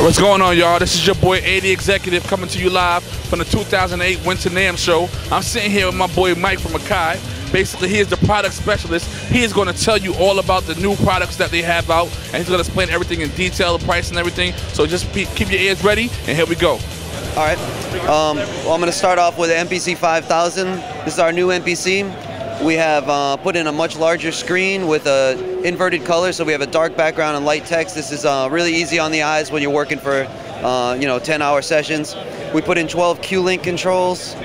What's going on, y'all? This is your boy, 80 Executive, coming to you live from the 2008 Winter NAMM show. I'm sitting here with my boy Mike from Akai. Basically, he is the product specialist. He is going to tell you all about the new products that they have out, and he's going to explain everything in detail, the price and everything. So just keep your ears ready, and here we go. All right. Well, I'm going to start off with the MPC5000. This is our new MPC. We have put in a much larger screen with a inverted color, so we have a dark background and light text. This is really easy on the eyes when you're working for 10-hour sessions. We put in 12 Q-Link controls,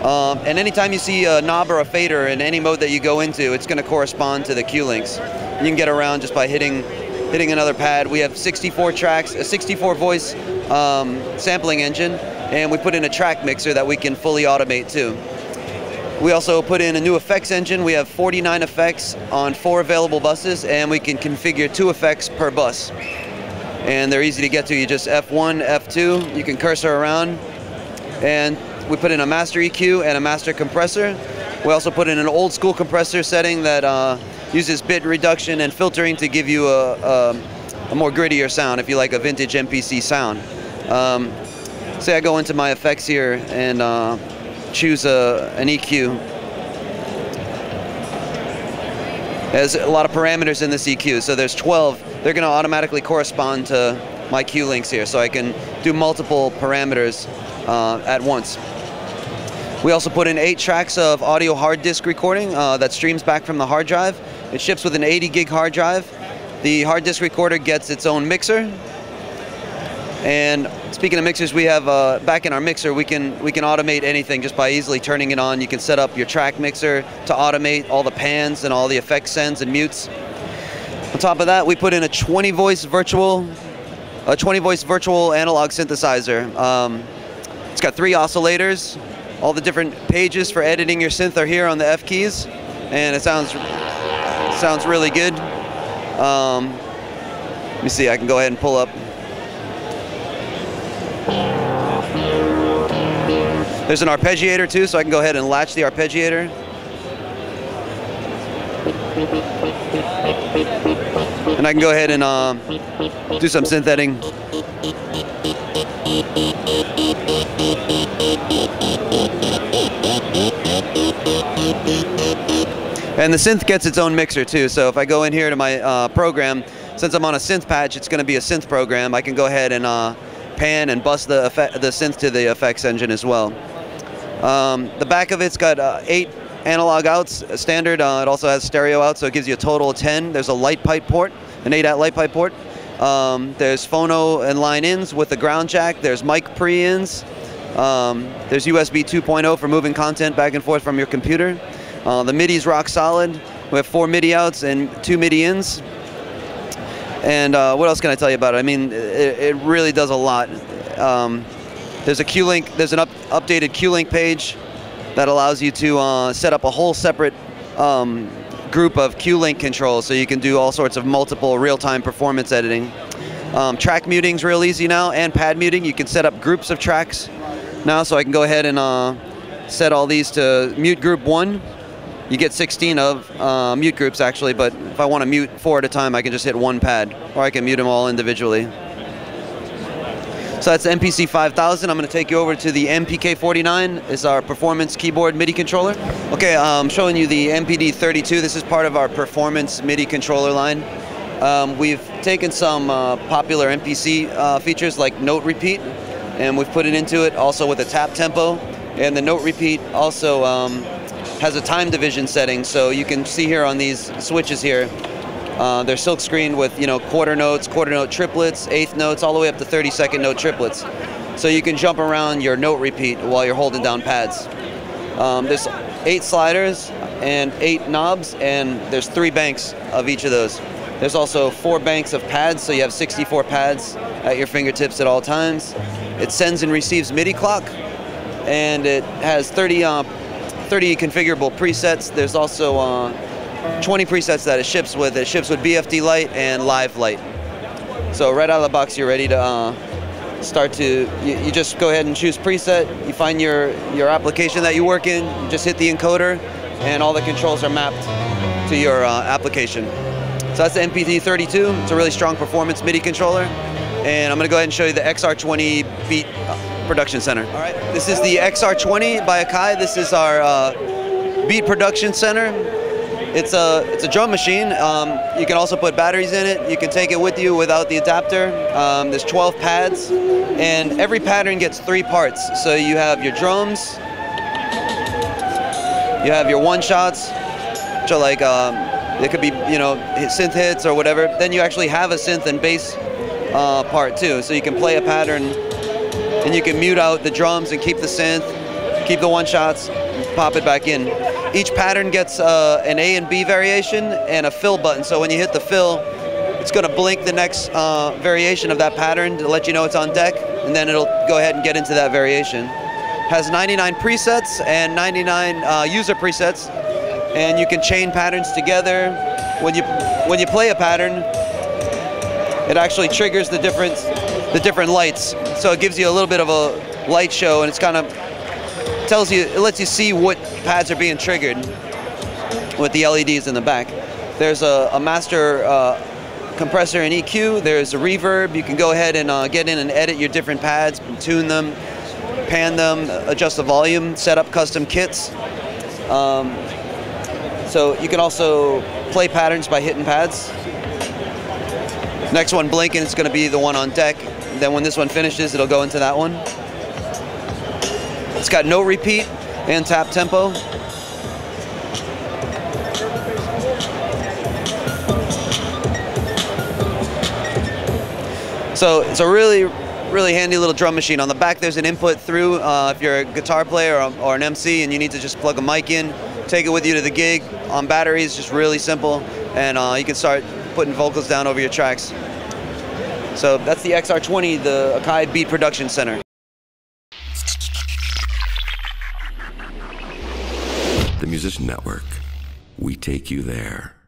and anytime you see a knob or a fader in any mode that you go into, it's going to correspond to the Q-Links. You can get around just by hitting another pad. We have 64 tracks, a 64 voice sampling engine, and we put in a track mixer that we can fully automate too. We also put in a new effects engine. We have 49 effects on 4 available buses, and we can configure 2 effects per bus. And they're easy to get to. You just F1, F2, you can cursor around. And we put in a master EQ and a master compressor. We also put in an old school compressor setting that uses bit reduction and filtering to give you a more grittier sound if you like a vintage MPC sound. Say I go into my effects here and choose an EQ. There's a lot of parameters in this EQ, so there's 12. They're going to automatically correspond to my Q-Links here, so I can do multiple parameters at once. We also put in 8 tracks of audio hard disk recording that streams back from the hard drive. It ships with an 80 gig hard drive. The hard disk recorder gets its own mixer. And speaking of mixers, we have back in our mixer, we can automate anything just by easily turning it on. You can set up your track mixer to automate all the pans and all the effect sends and mutes. On top of that, we put in a 20 voice virtual analog synthesizer. It's got 3 oscillators. All the different pages for editing your synth are here on the F keys, and it sounds really good. Let me see. I can go ahead and pull up. There's an arpeggiator too, so I can go ahead and latch the arpeggiator. And I can go ahead and do some synth editing. And the synth gets its own mixer too, so if I go in here to my program, since I'm on a synth patch, it's going to be a synth program. I can go ahead and pan and bust the synth to the effects engine as well. The back of it's got 8 analog outs, standard. It also has stereo outs, so it gives you a total of 10. There's a light pipe port, an 8-out light pipe port. There's phono and line ins with the ground jack. There's mic pre-ins. There's USB 2.0 for moving content back and forth from your computer. The MIDI's rock solid. We have 4 MIDI outs and 2 MIDI ins. And what else can I tell you about it? I mean, it really does a lot. There's a Q-Link, there's an updated Q-Link page that allows you to set up a whole separate group of Q-Link controls, so you can do all sorts of multiple real-time performance editing. Track muting's real easy now, and pad muting. You can set up groups of tracks now, so I can go ahead and set all these to mute group 1. You get 16 of mute groups actually, but if I want to mute 4 at a time, I can just hit 1 pad, or I can mute them all individually. So that's the MPC5000. I'm going to take you over to the MPK49. It's our performance keyboard MIDI controller. Okay, I'm showing you the MPD32. This is part of our performance MIDI controller line. We've taken some popular MPC features like note repeat, and we've put it into it also with a tap tempo. And the note repeat also has a time division setting, so you can see here on these switches here, they're silk screened with quarter note triplets, 1/8 notes, all the way up to 30-second note triplets. So you can jump around your note repeat while you're holding down pads. There's 8 sliders and 8 knobs, and there's 3 banks of each of those. There's also 4 banks of pads, so you have 64 pads at your fingertips at all times. It sends and receives MIDI clock, and it has 30 configurable presets. There's also 20 presets that it ships with. It ships with BFD light and live light. So right out of the box, you're ready to start to, you just go ahead and choose preset. You find your application that you work in, you just hit the encoder, and all the controls are mapped to your application. So that's the MPC32. It's a really strong performance MIDI controller. and I'm going to go ahead and show you the XR20 Beat Production Center. All right, this is the XR20 by Akai. This is our Beat Production Center. It's a drum machine. You can also put batteries in it. You can take it with you without the adapter. There's 12 pads, and every pattern gets 3 parts. So you have your drums, you have your one-shots, which are like, it could be, you know, synth hits or whatever. Then you actually have a synth and bass part too. So you can play a pattern, and you can mute out the drums and keep the synth, keep the one-shots, pop it back in. Each pattern gets an A and B variation and a fill button. So when you hit the fill, it's going to blink the next variation of that pattern to let you know it's on deck, and then it'll go ahead and get into that variation. Has 99 presets and 99 user presets, and you can chain patterns together. When you play a pattern, it actually triggers the different lights. So it gives you a little bit of a light show, and it's kind of tells you, it lets you see what pads are being triggered with the LEDs in the back. There's a master compressor and EQ. There's a reverb. You can go ahead and get in and edit your different pads, tune them, pan them, adjust the volume, set up custom kits. So you can also play patterns by hitting pads. Next one blinking, it's going to be the one on deck. Then when this one finishes, it'll go into that one. It's got no repeat and tap tempo. So it's a really handy little drum machine. On the back there's an input through if you're a guitar player or an MC and you need to just plug a mic in, take it with you to the gig. On batteries, just really simple, and you can start putting vocals down over your tracks. So that's the XR20, the Akai Beat Production Center. The Musician Network. We take you there.